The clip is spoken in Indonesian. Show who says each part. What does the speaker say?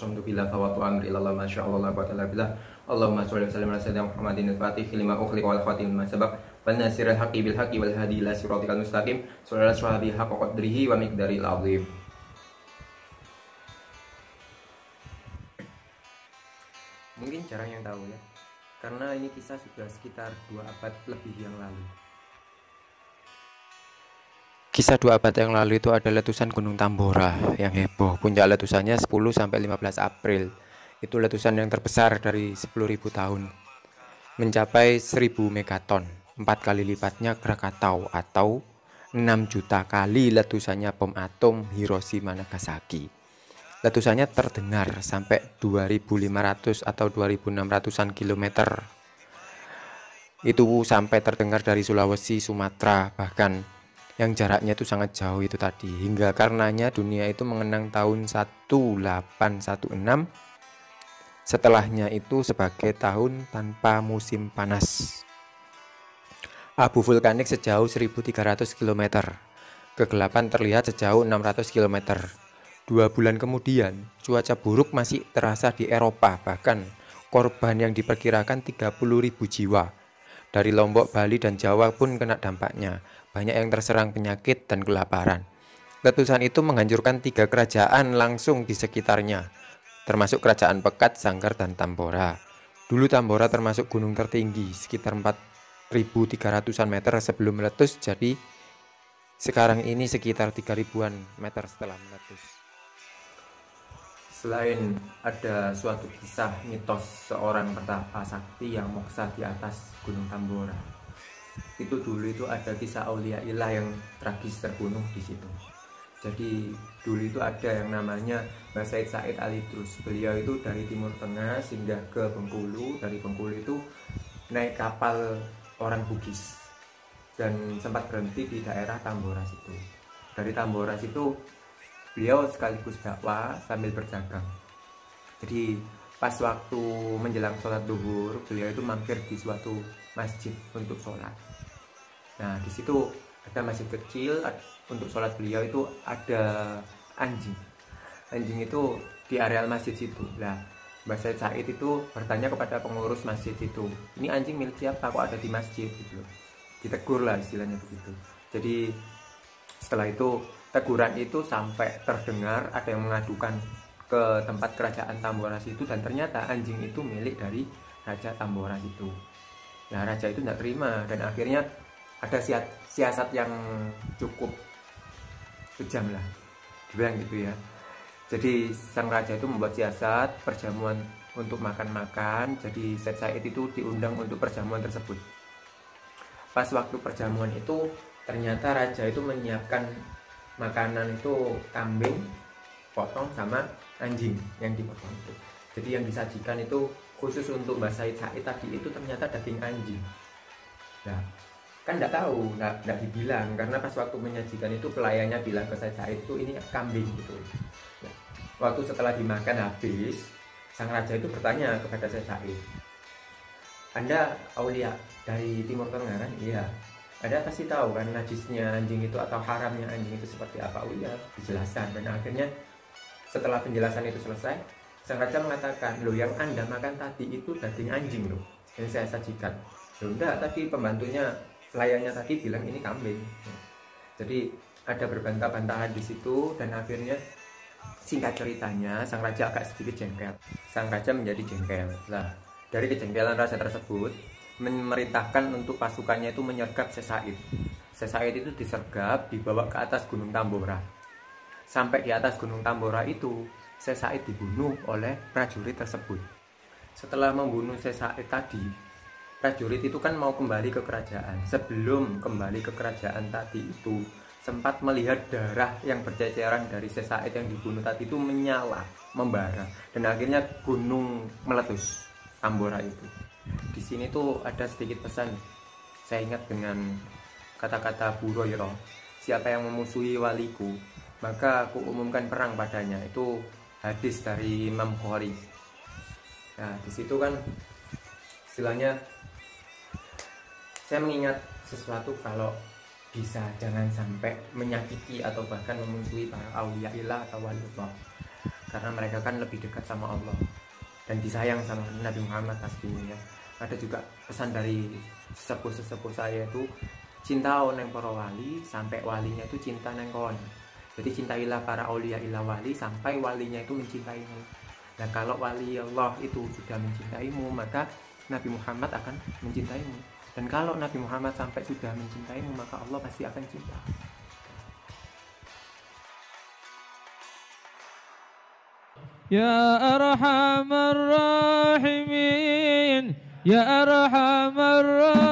Speaker 1: qasamtu billah fawatu amri ilallah masyaallah la quwwata illa billah. Allahumma sholli wa sallim ala sayyidina Muhammadin al-fatih lima ukhliqa wal khatim lima sabaq wal nasiril haqqi bil haqqi wal hadi ila siratikal mustaqim. Sallallahu alaihi haqqa qadrihi wa miqdaril azim. Mungkin jarang yang tahu ya, karena ini kisah sudah sekitar 2 abad lebih yang lalu. Kisah 2 abad yang lalu itu ada letusan Gunung Tambora yang heboh. Puncak letusannya 10-15 April. Itu letusan yang terbesar dari 10.000 tahun. Mencapai 1000 megaton, 4 kali lipatnya Krakatau atau 6 juta kali letusannya bom atom Hiroshima Nagasaki. Letusannya terdengar sampai 2.500 atau 2.600-an kilometer. Itu sampai terdengar dari Sulawesi, Sumatera, bahkan yang jaraknya itu sangat jauh itu tadi. Hingga karenanya dunia itu mengenang tahun 1816. Setelahnya itu sebagai tahun tanpa musim panas. Abu vulkanik sejauh 1.300 km. Kegelapan terlihat sejauh 600 km. 2 bulan kemudian, cuaca buruk masih terasa di Eropa. Bahkan korban yang diperkirakan 30.000 jiwa. Dari Lombok, Bali, dan Jawa pun kena dampaknya. Banyak yang terserang penyakit dan kelaparan. Letusan itu menghancurkan 3 kerajaan langsung di sekitarnya, termasuk kerajaan Pekat, Sanggar, dan Tambora. Dulu Tambora termasuk gunung tertinggi, sekitar 4.300-an meter sebelum meletus, jadi sekarang ini sekitar 3.000-an meter setelah meletus. Selain ada suatu kisah mitos seorang petapa sakti yang moksa di atas Gunung Tambora, itu dulu itu ada kisah Aulia Ilah yang tragis terbunuh di situ. Jadi dulu itu ada yang namanya Mbah Said Said Alidrus. Beliau itu dari Timur Tengah singgah ke Bengkulu. Dari Bengkulu itu naik kapal orang Bugis dan sempat berhenti di daerah Tambora situ. Dari Tambora situ beliau sekaligus dakwah sambil berdagang. Jadi pas waktu menjelang sholat duhur, beliau itu mampir di suatu masjid untuk sholat. Nah di situ ada masjid kecil. Untuk sholat beliau itu ada anjing. Anjing itu di areal masjid situ. Nah Mbah Said Said itu bertanya kepada pengurus masjid itu, ini anjing milik siapa kok ada di masjid gitu. Ditegur lah istilahnya begitu. Jadi setelah itu teguran itu sampai terdengar ada yang mengadukan ke tempat kerajaan Tambora situ, dan ternyata anjing itu milik dari Raja Tambora itu. Nah raja itu tidak terima dan akhirnya ada siasat yang cukup kejam lah, dibilang gitu ya. Jadi sang raja itu membuat siasat perjamuan untuk makan-makan. Jadi Said Said itu diundang untuk perjamuan tersebut. Pas waktu perjamuan itu ternyata raja itu menyiapkan makanan itu kambing potong sama anjing yang dipotong itu. Jadi yang disajikan itu khusus untuk Mbah Said Said tadi itu ternyata daging anjing. Nah kan nggak tahu, nggak dibilang, karena pas waktu menyajikan itu pelayannya bilang ke Said Said itu ini kambing gitu. Nah, waktu setelah dimakan habis, sang raja itu bertanya kepada Said Said, Anda Aulia dari Timur Tengah kan? Iya. Ada kasih tahu kan najisnya anjing itu atau haramnya anjing itu seperti apa? Oh iya, dijelaskan. Dan akhirnya setelah penjelasan itu selesai, sang raja mengatakan, loh yang Anda makan tadi itu daging anjing loh yang saya sajikan. Loh enggak, tadi pembantunya, pelayannya tadi bilang ini kambing. Jadi ada berbantah-bantahan di situ dan akhirnya singkat ceritanya sang raja agak sedikit jengkel. Sang raja menjadi jengkel. Nah, dari kejengkelan raja tersebut memerintahkan untuk pasukannya itu menyergap Syekh Said. Syekh Said itu disergap, dibawa ke atas Gunung Tambora. Sampai di atas Gunung Tambora itu, Syekh Said dibunuh oleh prajurit tersebut. Setelah membunuh Syekh Said tadi, prajurit itu kan mau kembali ke kerajaan. Sebelum kembali ke kerajaan tadi itu, sempat melihat darah yang berceceran dari Syekh Said yang dibunuh tadi itu menyala, membara, dan akhirnya gunung meletus Tambora itu. Di sini tuh ada sedikit pesan. Saya ingat dengan kata-kata Bu Roiro, siapa yang memusuhi waliku, maka aku umumkan perang padanya. Itu hadis dari Imam Bukhari. Nah, di situ kan istilahnya saya mengingat sesuatu, kalau bisa jangan sampai menyakiti atau bahkan memusuhi para aulia ilah atau waliullah. karena mereka kan lebih dekat sama Allah dan disayang sama Nabi Muhammad pastinya. Ada juga pesan dari sesepuh-sesepuh saya itu, cinta neng para wali sampai walinya itu cinta neng kon. Jadi cintailah para aulia ilah wali sampai walinya itu mencintaimu. Nah kalau wali Allah itu sudah mencintaimu, maka Nabi Muhammad akan mencintaimu. Dan kalau Nabi Muhammad sampai sudah mencintaimu, maka Allah pasti akan cinta.
Speaker 2: Ya Arhamar Rahimin, Ya Arhamar Rahimin.